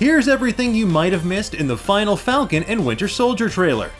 Here's everything you might have missed in the final Falcon and Winter Soldier trailer.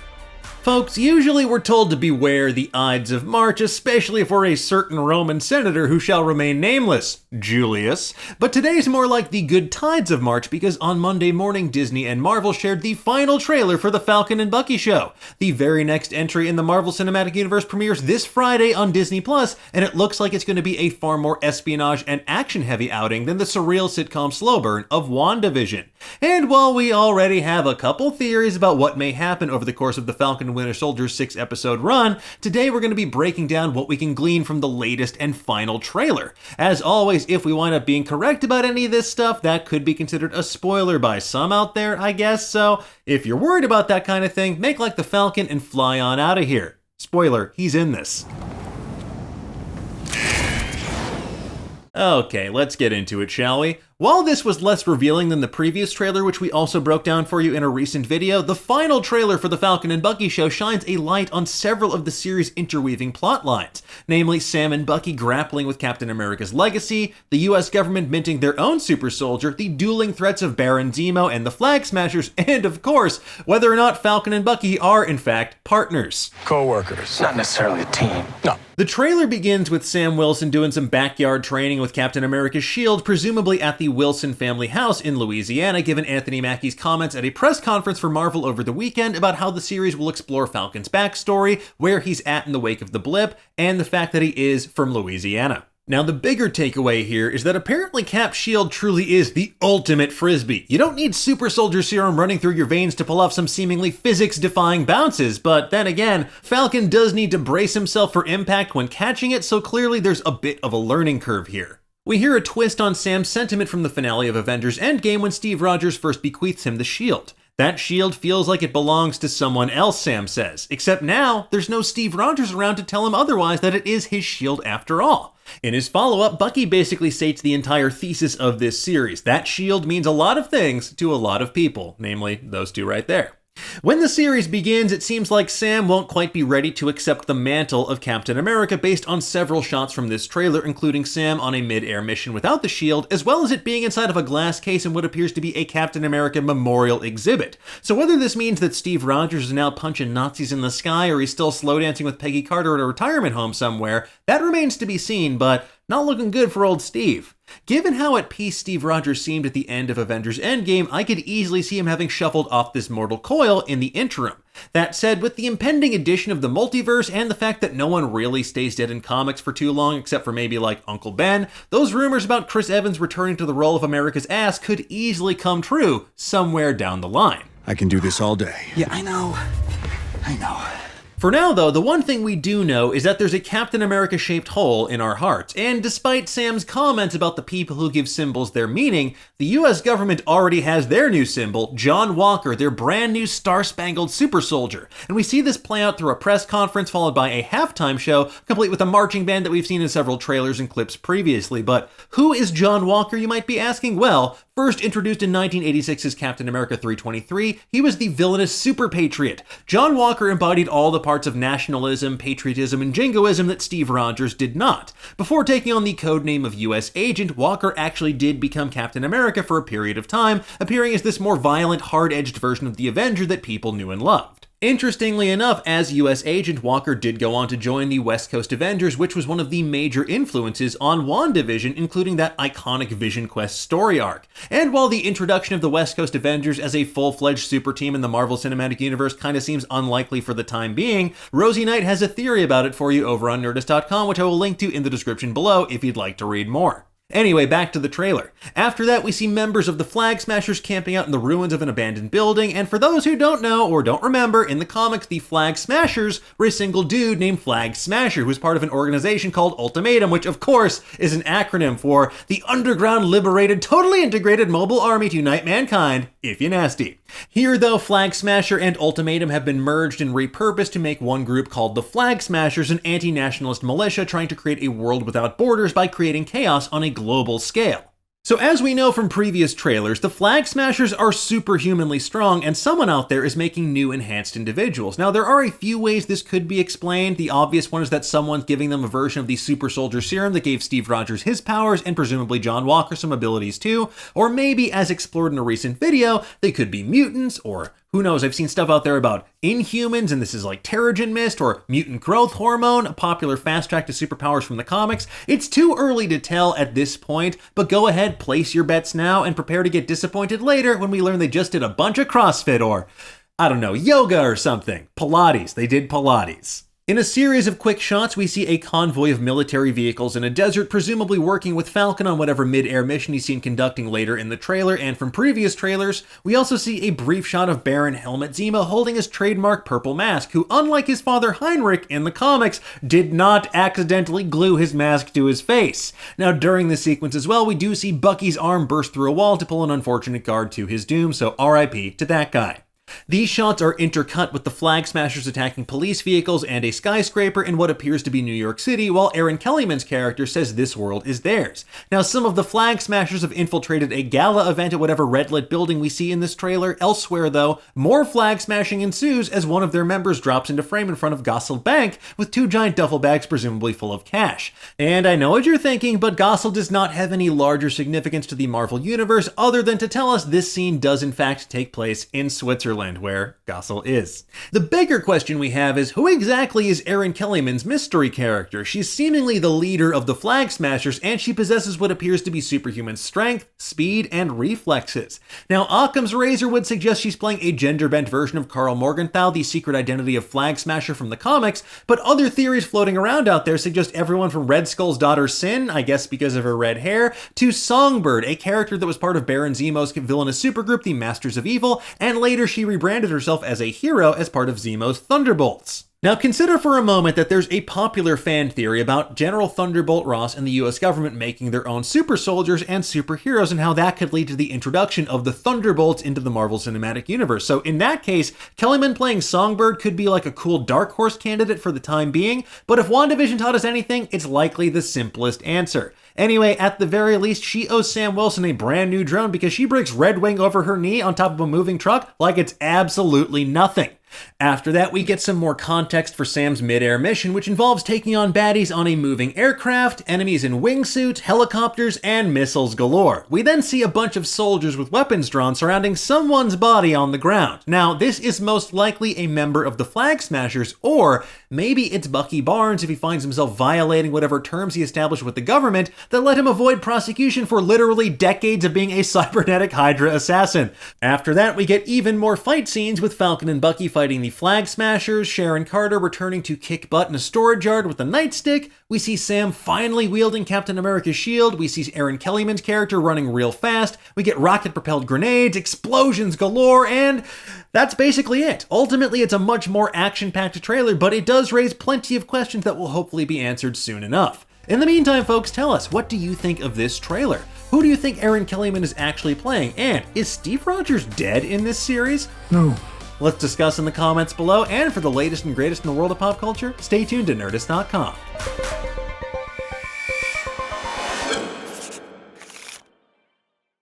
Folks, usually we're told to beware the Ides of March, especially for a certain Roman senator who shall remain nameless, Julius. But today's more like the good tides of March because on Monday morning, Disney and Marvel shared the final trailer for the Falcon and Bucky Show. The very next entry in the Marvel Cinematic Universe premieres this Friday on Disney+, and it looks like it's going to be a far more espionage and action-heavy outing than the surreal sitcom slow burn of WandaVision. And while we already have a couple theories about what may happen over the course of the Falcon and Winter Soldier's 6-episode run, today we're going to be breaking down what we can glean from the latest and final trailer. As always, if we wind up being correct about any of this stuff, that could be considered a spoiler by some out there, I guess. So if you're worried about that kind of thing, make like the Falcon and fly on out of here. Spoiler, he's in this. Okay, let's get into it, shall we? While this was less revealing than the previous trailer, which we also broke down for you in a recent video, the final trailer for the Falcon and Bucky Show shines a light on several of the series' interweaving plot lines, namely Sam and Bucky grappling with Captain America's legacy, the US government minting their own super soldier, the dueling threats of Baron Zemo and the Flag Smashers, and of course, whether or not Falcon and Bucky are in fact partners. Co-workers, not necessarily a team. No. The trailer begins with Sam Wilson doing some backyard training with Captain America's shield, presumably at the Wilson family house in Louisiana, given Anthony Mackie's comments at a press conference for Marvel over the weekend about how the series will explore Falcon's backstory, where he's at in the wake of the blip, and the fact that he is from Louisiana. Now, the bigger takeaway here is that apparently Cap's shield truly is the ultimate frisbee. You don't need super soldier serum running through your veins to pull off some seemingly physics-defying bounces, but then again, Falcon does need to brace himself for impact when catching it, so clearly there's a bit of a learning curve here. We hear a twist on Sam's sentiment from the finale of Avengers Endgame when Steve Rogers first bequeaths him the shield. That shield feels like it belongs to someone else, Sam says, except now there's no Steve Rogers around to tell him otherwise that it is his shield after all. In his follow-up, Bucky basically states the entire thesis of this series. That shield means a lot of things to a lot of people, namely those two right there. When the series begins, it seems like Sam won't quite be ready to accept the mantle of Captain America based on several shots from this trailer, including Sam on a mid-air mission without the shield, as well as it being inside of a glass case in what appears to be a Captain America memorial exhibit. So whether this means that Steve Rogers is now punching Nazis in the sky or he's still slow dancing with Peggy Carter at a retirement home somewhere, that remains to be seen, but not looking good for old Steve. Given how at peace Steve Rogers seemed at the end of Avengers Endgame, I could easily see him having shuffled off this mortal coil in the interim. That said, with the impending addition of the multiverse and the fact that no one really stays dead in comics for too long except for maybe like Uncle Ben, those rumors about Chris Evans returning to the role of America's ass could easily come true somewhere down the line. I can do this all day. Yeah, I know. For now, though, the one thing we do know is that there's a Captain America-shaped hole in our hearts, and despite Sam's comments about the people who give symbols their meaning, the US government already has their new symbol, John Walker, their brand new star-spangled super soldier. And we see this play out through a press conference followed by a halftime show, complete with a marching band that we've seen in several trailers and clips previously. But who is John Walker, you might be asking? Well, first introduced in 1986 as Captain America 323, he was the villainous super patriot. John Walker embodied all the parts of nationalism, patriotism, and jingoism that Steve Rogers did not. Before taking on the codename of US Agent, Walker actually did become Captain America for a period of time, appearing as this more violent, hard-edged version of the Avenger that people knew and loved. Interestingly enough, as US Agent, Walker did go on to join the West Coast Avengers, which was one of the major influences on WandaVision, including that iconic Vision Quest story arc. And while the introduction of the West Coast Avengers as a full-fledged super team in the Marvel Cinematic Universe kinda seems unlikely for the time being, Rosie Knight has a theory about it for you over on Nerdist.com, which I will link to in the description below if you'd like to read more. Anyway, back to the trailer. After that, we see members of the Flag Smashers camping out in the ruins of an abandoned building, and for those who don't know or don't remember, in the comics, the Flag Smashers were a single dude named Flag Smasher, who was part of an organization called Ultimatum, which of course is an acronym for the Underground Liberated Totally Integrated Mobile Army to Unite Mankind, if you nasty. Here, though, Flag Smasher and Ultimatum have been merged and repurposed to make one group called the Flag Smashers, an anti-nationalist militia trying to create a world without borders by creating chaos on a global scale. So as we know from previous trailers, the Flag Smashers are superhumanly strong, and someone out there is making new enhanced individuals. Now, there are a few ways this could be explained. The obvious one is that someone's giving them a version of the super soldier serum that gave Steve Rogers his powers, and presumably John Walker some abilities too. Or maybe, as explored in a recent video, they could be mutants, or who knows, I've seen stuff out there about Inhumans, and this is like Terrigen Mist, or mutant growth hormone, a popular fast track to superpowers from the comics. It's too early to tell at this point, but go ahead, place your bets now, and prepare to get disappointed later when we learn they just did a bunch of CrossFit, or, I don't know, yoga or something. Pilates, they did Pilates. In a series of quick shots, we see a convoy of military vehicles in a desert, presumably working with Falcon on whatever mid-air mission he's seen conducting later in the trailer, and from previous trailers, we also see a brief shot of Baron Helmut Zemo holding his trademark purple mask, who, unlike his father Heinrich in the comics, did not accidentally glue his mask to his face. Now, during this sequence as well, we do see Bucky's arm burst through a wall to pull an unfortunate guard to his doom, so RIP to that guy. These shots are intercut with the Flag Smashers attacking police vehicles and a skyscraper in what appears to be New York City, while Aaron Kellyman's character says this world is theirs. Now, some of the Flag Smashers have infiltrated a gala event at whatever red-lit building we see in this trailer. Elsewhere, though, more flag smashing ensues as one of their members drops into frame in front of Gossel Bank with two giant duffel bags presumably full of cash. And I know what you're thinking, but Gossel does not have any larger significance to the Marvel Universe other than to tell us this scene does in fact take place in Switzerland, where Gossel is. The bigger question we have is, who exactly is Erin Kellyman's mystery character? She's seemingly the leader of the Flag Smashers, and she possesses what appears to be superhuman strength, speed, and reflexes. Now, Occam's razor would suggest she's playing a gender-bent version of Karl Morgenthau, the secret identity of Flag Smasher from the comics, but other theories floating around out there suggest everyone from Red Skull's daughter Sin, I guess because of her red hair, to Songbird, a character that was part of Baron Zemo's villainous supergroup, the Masters of Evil, and later she rebranded herself as a hero as part of Zemo's Thunderbolts. Now consider for a moment that there's a popular fan theory about General Thunderbolt Ross and the US government making their own super soldiers and superheroes, and how that could lead to the introduction of the Thunderbolts into the Marvel Cinematic Universe. So in that case, Kellyman playing Songbird could be like a cool Dark Horse candidate for the time being, but if WandaVision taught us anything, it's likely the simplest answer. Anyway, at the very least, she owes Sam Wilson a brand new drone because she breaks Red Wing over her knee on top of a moving truck like it's absolutely nothing. After that, we get some more context for Sam's mid-air mission, which involves taking on baddies on a moving aircraft, enemies in wingsuits, helicopters, and missiles galore. We then see a bunch of soldiers with weapons drawn surrounding someone's body on the ground. Now, this is most likely a member of the Flag Smashers, or maybe it's Bucky Barnes if he finds himself violating whatever terms he established with the government that let him avoid prosecution for literally decades of being a cybernetic Hydra assassin. After that, we get even more fight scenes with Falcon and Bucky fighting the Flag Smashers, Sharon Carter returning to kick butt in a storage yard with a nightstick. We see Sam finally wielding Captain America's shield. We see Aaron Kellyman's character running real fast. We get rocket-propelled grenades, explosions galore, and that's basically it. Ultimately, it's a much more action-packed trailer, but it does raise plenty of questions that will hopefully be answered soon enough. In the meantime, folks, tell us, what do you think of this trailer? Who do you think Aaron Kellyman is actually playing? And is Steve Rogers dead in this series? No. Let's discuss in the comments below, and for the latest and greatest in the world of pop culture, stay tuned to Nerdist.com.